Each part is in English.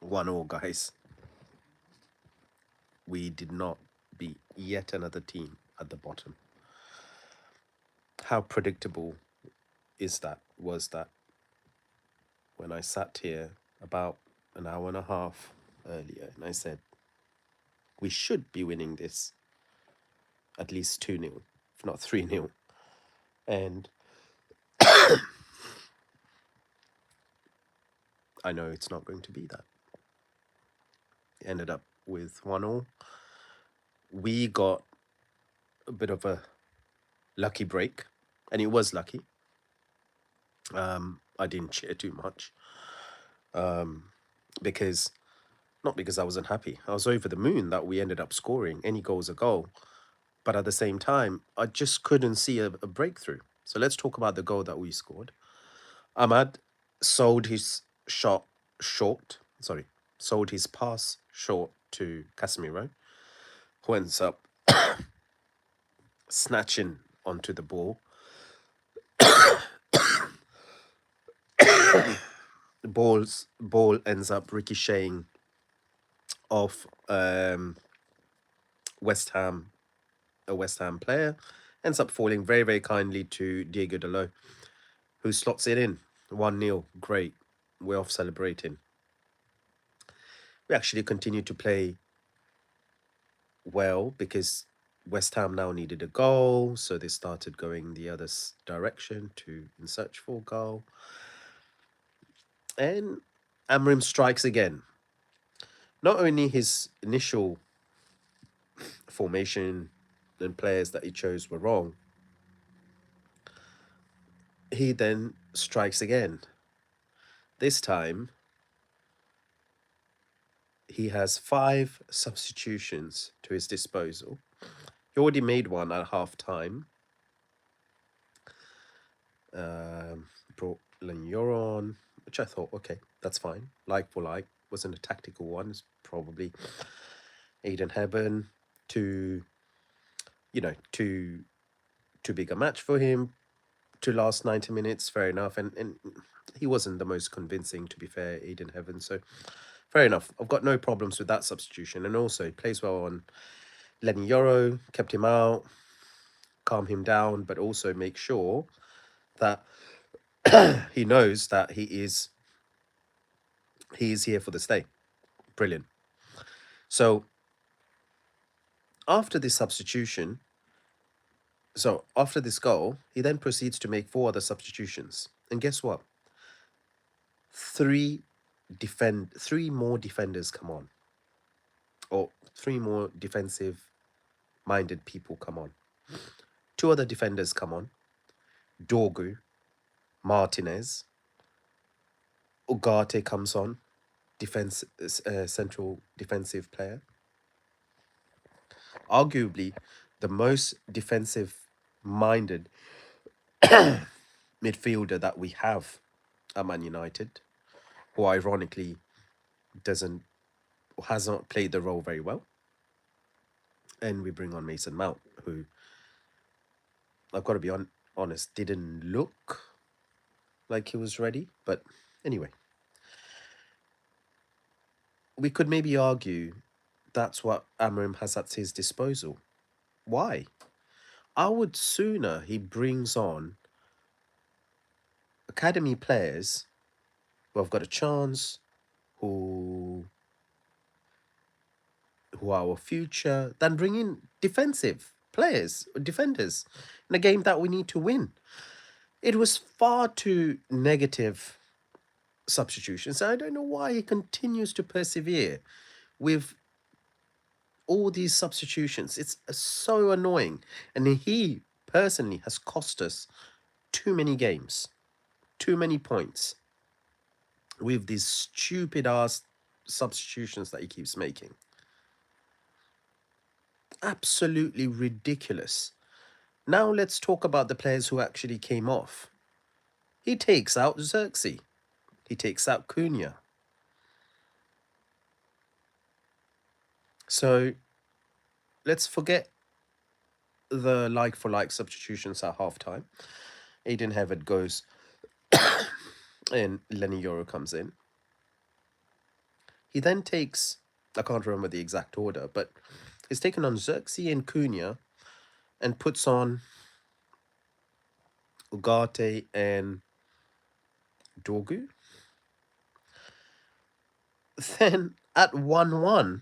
1-1, guys. We did not beat yet another team at the bottom. How predictable was that when I sat here about an hour and a half earlier and I said, we should be winning this at least 2-0, if not 3-0. And I know it's not going to be that. It ended up with 1-0. We got a bit of a lucky break, and it was lucky. I didn't cheer too much because not because I wasn't happy. I was over the moon that we ended up scoring. Any goal's a goal. But at the same time, I just couldn't see a breakthrough. So let's talk about the goal that we scored. Ahmad sold his shot short. Sorry, sold his pass short to Casemiro, who ends up snatching onto the ball. The ball ends up ricocheting off West Ham, a West Ham player, ends up falling very, very kindly to Diego Dalot, who slots it in. 1-0. Great. We're off celebrating. We actually continued to play well because West Ham now needed a goal, so they started going the other direction in search for a goal. And Amorim strikes again. Not only his initial formation and players that he chose were wrong, he then strikes again. This time, he has 5 substitutions to his disposal. He already made one at half time. Brought Lanyoro on, which I thought, okay, that's fine. Like for like, wasn't a tactical one. It's probably Aiden Heaven too big a match for him to last 90 minutes. Fair enough. And he wasn't the most convincing, to be fair, Aiden Heaven. So fair enough. I've got no problems with that substitution. And also, he plays well on Lenny Yoro, kept him out, calm him down, but also make sure that he knows that he is here for the stay. Brilliant. So after this substitution, after this goal, he then proceeds to make 4 other substitutions. And guess what? 3 more defenders come on. Or 3 more defensive-minded people come on. 2 other defenders come on. Dorgu, Martinez, Ugarte comes on, central defensive player. Arguably, the most defensive-minded midfielder that we have at Man United, who ironically has not played the role very well. And we bring on Mason Mount, who, I've got to be honest, didn't look like he was ready. But anyway, we could maybe argue that's what Amorim has at his disposal. Why? I would sooner he brings on academy players who have got a chance, who are our future, than bring in defenders in a game that we need to win. It was far too negative substitutions. I don't know why he continues to persevere with all these substitutions. It's so annoying. And he personally has cost us too many games, too many points with these stupid ass substitutions that he keeps making. Absolutely ridiculous. Now let's talk about the players who actually came off. He takes out Xerxes. He takes out Cunha. So let's forget the like-for-like substitutions at halftime. Aiden Heaven goes and Lenny Yoro comes in. He then takes, I can't remember the exact order, but he's taken on Xerxes and Cunha and puts on Ugarte and Dorgu. Then at 1-1,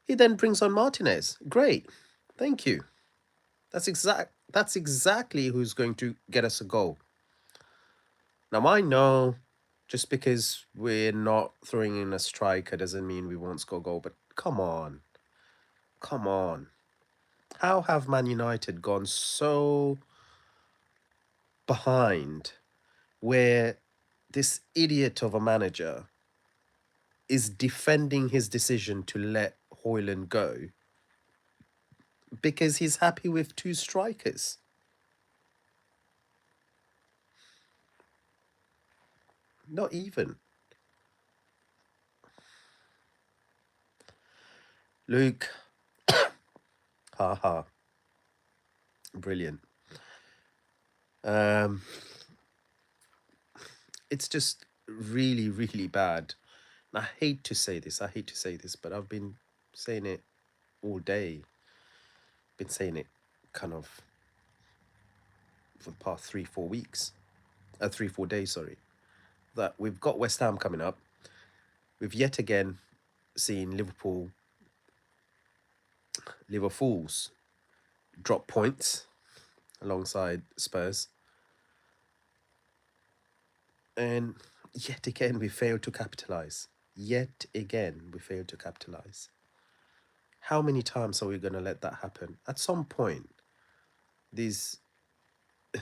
he then brings on Martinez. Great. Thank you. That's exactly who's going to get us a goal. Now I know just because we're not throwing in a striker doesn't mean we won't score a goal, but come on. Come on. How have Man United gone so behind where this idiot of a manager is defending his decision to let Hoyland go because he's happy with two strikers? Not even. Luke, haha, brilliant. Um, it's just really, really bad. And I hate to say this, but I've been saying it all day. Been saying it kind of for the past 3-4 weeks. 3-4 days, sorry. That we've got West Ham coming up. We've yet again seen Liverpool's drop points alongside Spurs. And yet again, we failed to capitalise. Yet again, we failed to capitalise. How many times are we going to let that happen? At some point, these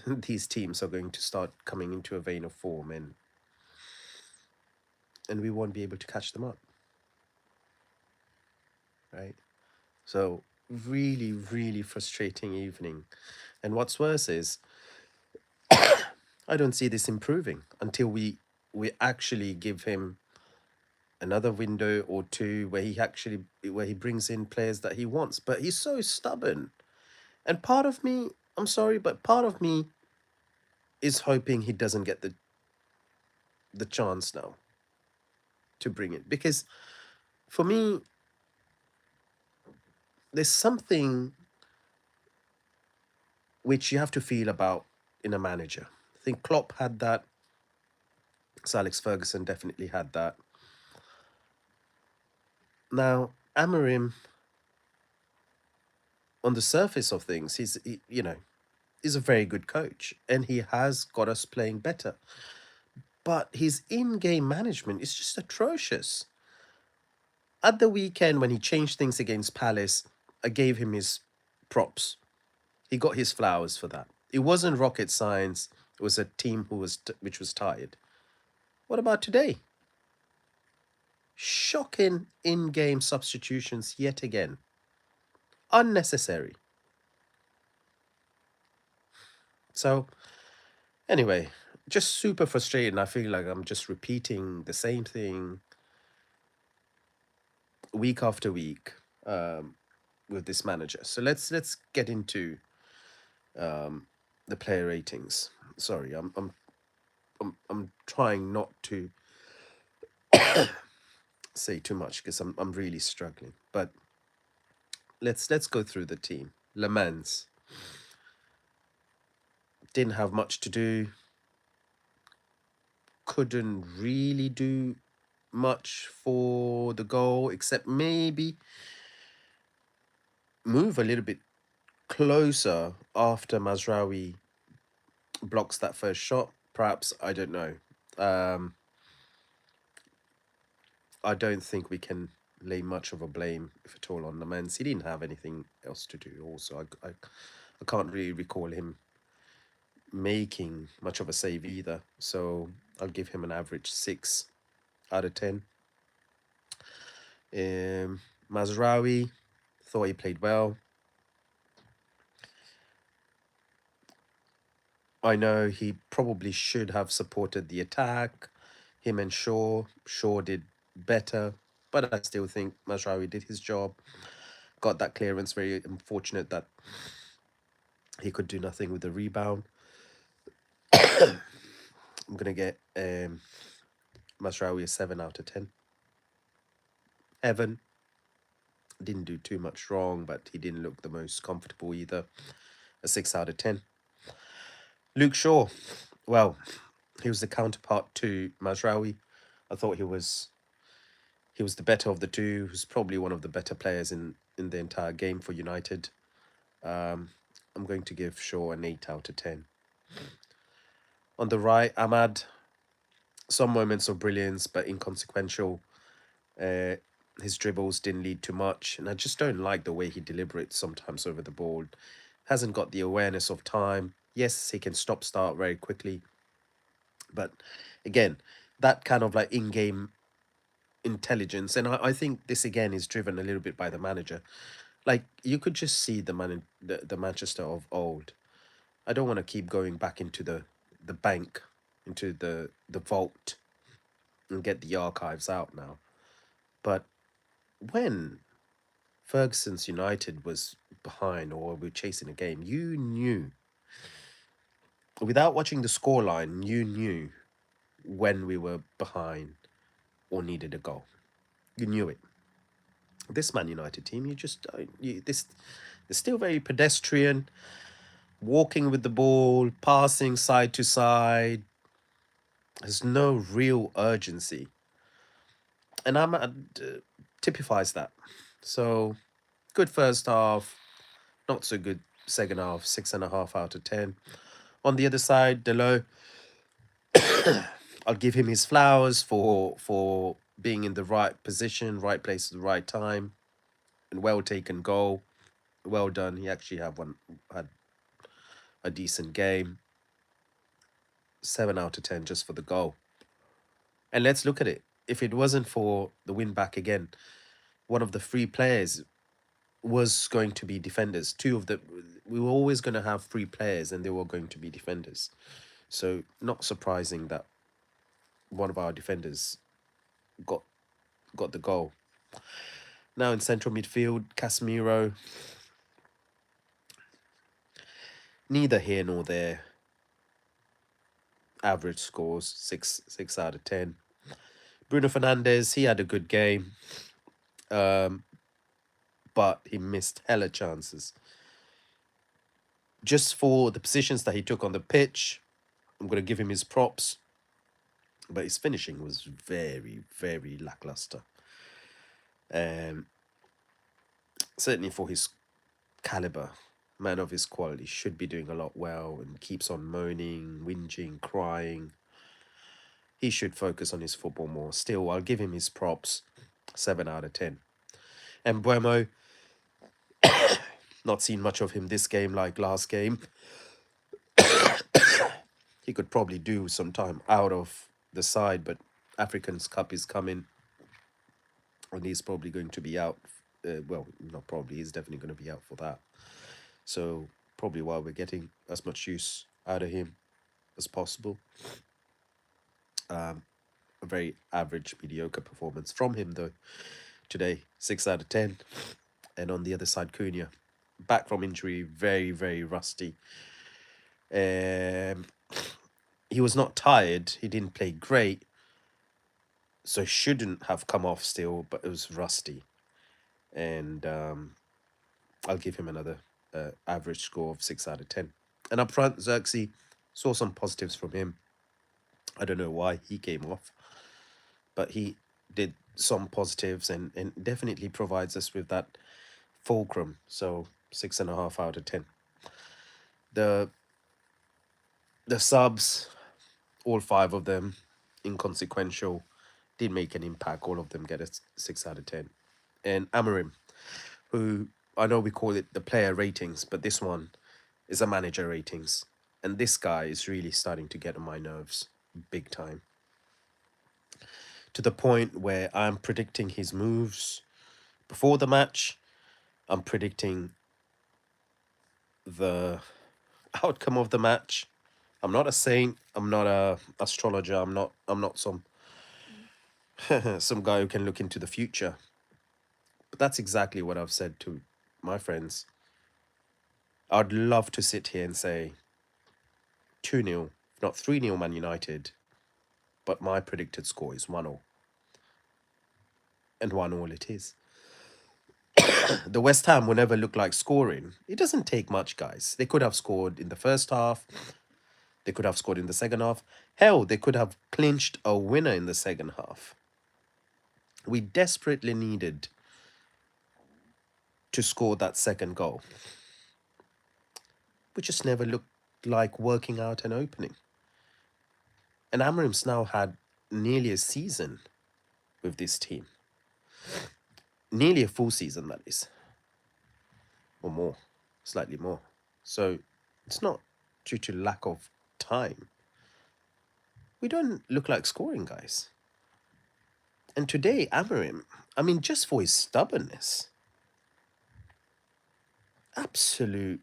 these teams are going to start coming into a vein of form, and we won't be able to catch them up, right? So really, really frustrating evening. And what's worse is I don't see this improving until we actually give him another window or two where he brings in players that he wants. But he's so stubborn. And part of me, I'm sorry, but part of me is hoping he doesn't get the chance now to bring it. Because for me, there's something which you have to feel about in a manager. I think Klopp had that. Sir Alex Ferguson definitely had that. Now, Amorim, on the surface of things, he's a very good coach, and he has got us playing better. But his in-game management is just atrocious. At the weekend, when he changed things against Palace, I gave him his props. He got his flowers for that. It wasn't rocket science. It was a team which was tired. What about today? Shocking in-game substitutions yet again. Unnecessary. So, anyway, just super frustrated. I feel like I'm just repeating the same thing week after week with this manager. So let's get into the player ratings. Sorry, I'm trying not to say too much because I'm really struggling. But let's go through the team. Le Mans didn't have much to do. Couldn't really do much for the goal except maybe move a little bit closer after Mazraoui blocks that first shot. Perhaps, I don't know. I don't think we can lay much of a blame, if at all, on the Mans. He didn't have anything else to do. Also, I can't really recall him making much of a save either. So I'll give him an average 6 out of 10. Mazraoui, thought he played well. I know he probably should have supported the attack. Him and Shaw. Shaw did better, but I still think Mazraoui did his job. Got that clearance. Very unfortunate that he could do nothing with the rebound. I'm going to get Mazraoui a 7 out of 10. Evan didn't do too much wrong, but he didn't look the most comfortable either. A 6 out of 10. Luke Shaw, well, he was the counterpart to Mazraoui. I thought he was the better of the two. He was probably one of the better players in the entire game for United. Um, I'm going to give Shaw an 8 out of 10. On the right, Ahmad, some moments of brilliance, but inconsequential. Uh, his dribbles didn't lead to much, and I just don't like the way he deliberates sometimes over the ball. Hasn't got the awareness of time. Yes, he can stop start very quickly, but again, that kind of like in-game intelligence, and I think this again is driven a little bit by the manager. Like you could just see the Manchester of old. I don't want to keep going back into the bank, into the vault, and get the archives out now. But when Ferguson's United was behind or were chasing a game, you knew, without watching the scoreline, you knew when we were behind or needed a goal. You knew it. This Man United team, you just don't. They're still very pedestrian, walking with the ball, passing side to side. There's no real urgency, and typifies that. So good first half, not so good second half. 6.5 out of 10. On the other side, Delo, I'll give him his flowers for being in the right position, right place at the right time, and well taken goal. Well done. He actually had a decent game. 7 out of 10 just for the goal. And let's look at it. If it wasn't for the win back again, one of the three players was going to be defenders. Two of the we were always going to have three players, and they were going to be defenders. So not surprising that one of our defenders got got the goal. Now in central midfield, Casemiro, neither here nor there. Average scores, 6 out of 10. Bruno Fernandes, he had a good game, but he missed hella chances. Just for the positions that he took on the pitch, I'm going to give him his props, but his finishing was very, very lackluster. Certainly for his caliber, man of his quality should be doing a lot well, and keeps on moaning, whinging, crying. He should focus on his football more. Still, I'll give him his props, 7 out of 10. And Buemo, not seen much of him this game like last game. He could probably do some time out of the side, but Africans Cup is coming, and he's probably going to be out. Well, not probably, he's definitely going to be out for that. So probably why we're getting as much use out of him as possible. A very average, mediocre performance from him, though, today. 6 out of 10. And on the other side, Cunha, back from injury, very, very rusty. He was not tired. He didn't play great. So shouldn't have come off still, but it was rusty. And I'll give him another average score of 6 out of 10. And up front, Xerxes, saw some positives from him. I don't know why he came off, but he did some positives, and definitely provides us with that fulcrum. So 6.5 out of 10. The subs, all 5 of them, inconsequential, did make an impact. All of them get a 6 out of 10. And Amorim, who I know we call it the player ratings, but this one is a manager ratings. And this guy is really starting to get on my nerves big time. To the point where I'm predicting his moves before the match. I'm predicting the outcome of the match. I'm not a saint. I'm not a astrologer. I'm not some some guy who can look into the future. But that's exactly what I've said to my friends. I'd love to sit here and say 2-0, if not 3-0 Man United, but my predicted score is 1-0. and 1-1 it is. The West Ham will never look like scoring. It doesn't take much, guys. They could have scored in the first half. They could have scored in the second half. Hell, they could have clinched a winner in the second half. We desperately needed to score that second goal. We just never looked like working out an opening. And Amorim's now had nearly a season with this team. Nearly a full season, that is. Or more. Slightly more. So it's not due to lack of time. We don't look like scoring, guys. And today, Amorim, I mean, just for his stubbornness, absolute,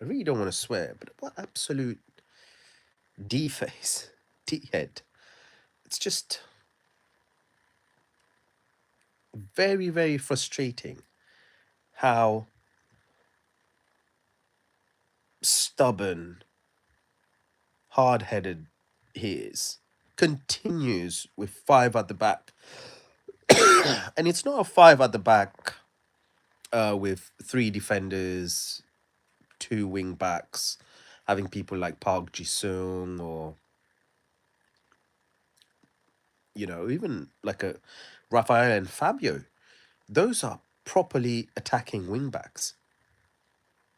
I really don't want to swear, but what absolute D-face, D-head. It's just very, very frustrating how stubborn, hard-headed he is. Continues with 5 at the back. And it's not a 5 at the back with 3 defenders, 2 wing backs, having people like Park Ji-sung or, even like a Rafael and Fabio. Those are properly attacking wing backs.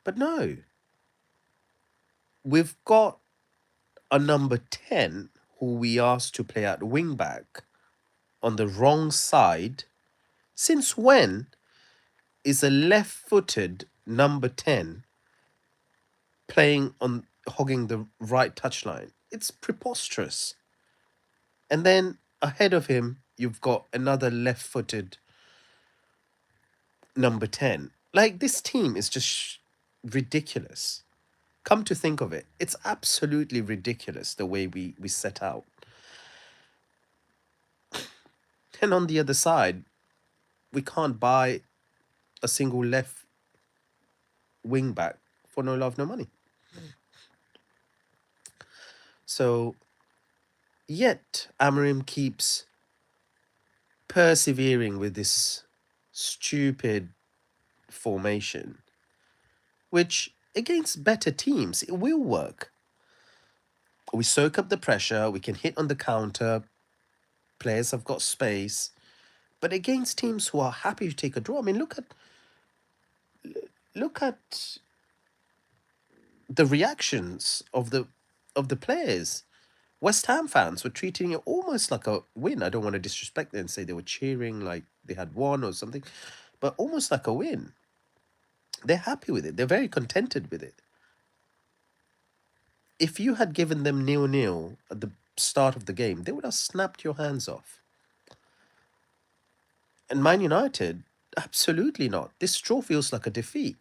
But no, we've got a number 10 who we asked to play at wing back on the wrong side. Since when is a left-footed number 10 playing on hogging the right touchline? It's preposterous. And then ahead of him, you've got another left-footed number 10. Like, this team is just ridiculous. Come to think of it, it's absolutely ridiculous the way we set out. And on the other side, we can't buy a single left wing back for no love, no money. So, yet Amorim keeps persevering with this stupid formation, which against better teams, it will work. We soak up the pressure, we can hit on the counter, players have got space. But against teams who are happy to take a draw, I mean, look at the reactions of the players. West Ham fans were treating it almost like a win. I don't want to disrespect them and say they were cheering like they had won or something, but almost like a win. They're happy with it. They're very contented with it. If you had given them 0-0 at the start of the game, they would have snapped your hands off. And Man United, absolutely not. This draw feels like a defeat.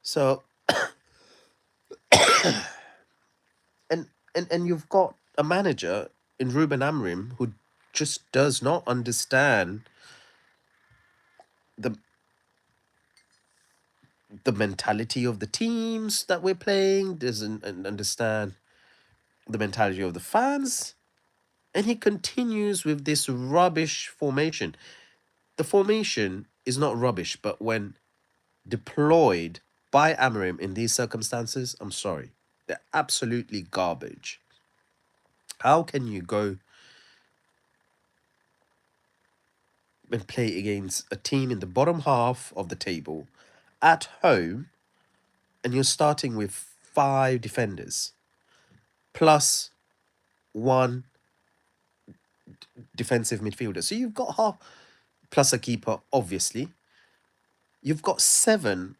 So, and you've got a manager in Ruben Amorim who just does not understand the mentality of the teams that we're playing, doesn't understand the mentality of the fans, and he continues with this rubbish formation. The formation is not rubbish, but when deployed by Amorim in these circumstances, I'm sorry, they're absolutely garbage. How can you go and play against a team in the bottom half of the table at home and you're starting with 5 defenders plus 1 defensive midfielder? So you've got half, plus a keeper, obviously. You've got 7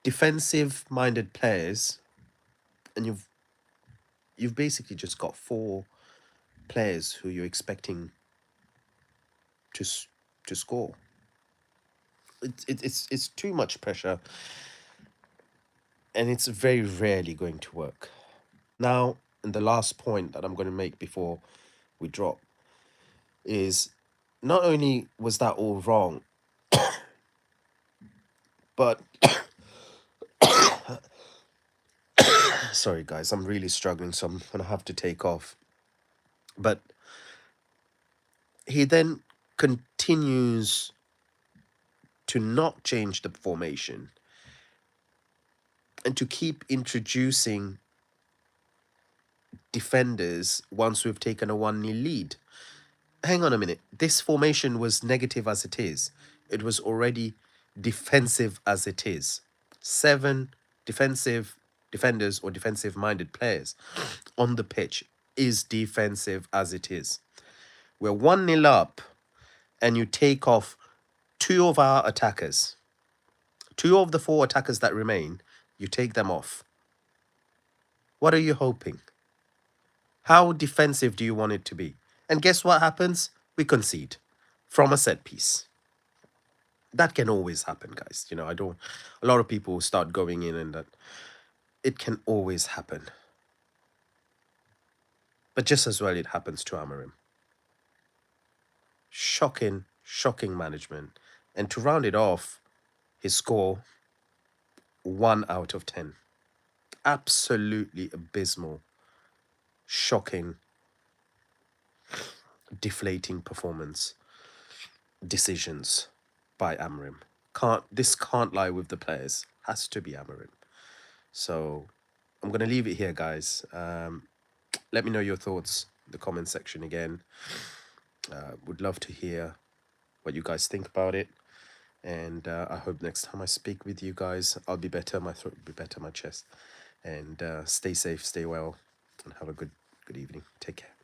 defensive-minded players, and you've basically just got 4 players who you're expecting to score. It's too much pressure, and it's very rarely going to work. Now, and the last point that I'm going to make before we drop is, not only was that all wrong, but sorry guys, I'm really struggling, so I'm gonna have to take off. But He then continues to not change the formation and to keep introducing defenders once we've taken a 1-0 lead. Hang on a minute. This formation was negative as it is. It was already defensive as it is. 7 defensive defenders or defensive minded players on the pitch is defensive as it is. We're 1-0 up and you take off 2 of our attackers. 2 of the 4 attackers that remain, you take them off. What are you hoping? How defensive do you want it to be? And guess what happens? We concede from a set piece. That can always happen, guys. You know, a lot of people start going in and that it can always happen. But just as well, it happens to Amorim. Shocking, shocking management. And to round it off, his score, 1 out of 10. Absolutely abysmal, shocking, deflating performance decisions by Amorim. This can't lie with the players. Has to be Amorim. So I'm gonna leave it here, guys. Let me know your thoughts in the comment section again. Would love to hear what you guys think about it. And I hope next time I speak with you guys, I'll be better. My throat will be better, my chest. And stay safe, stay well, and have a good evening. Take care.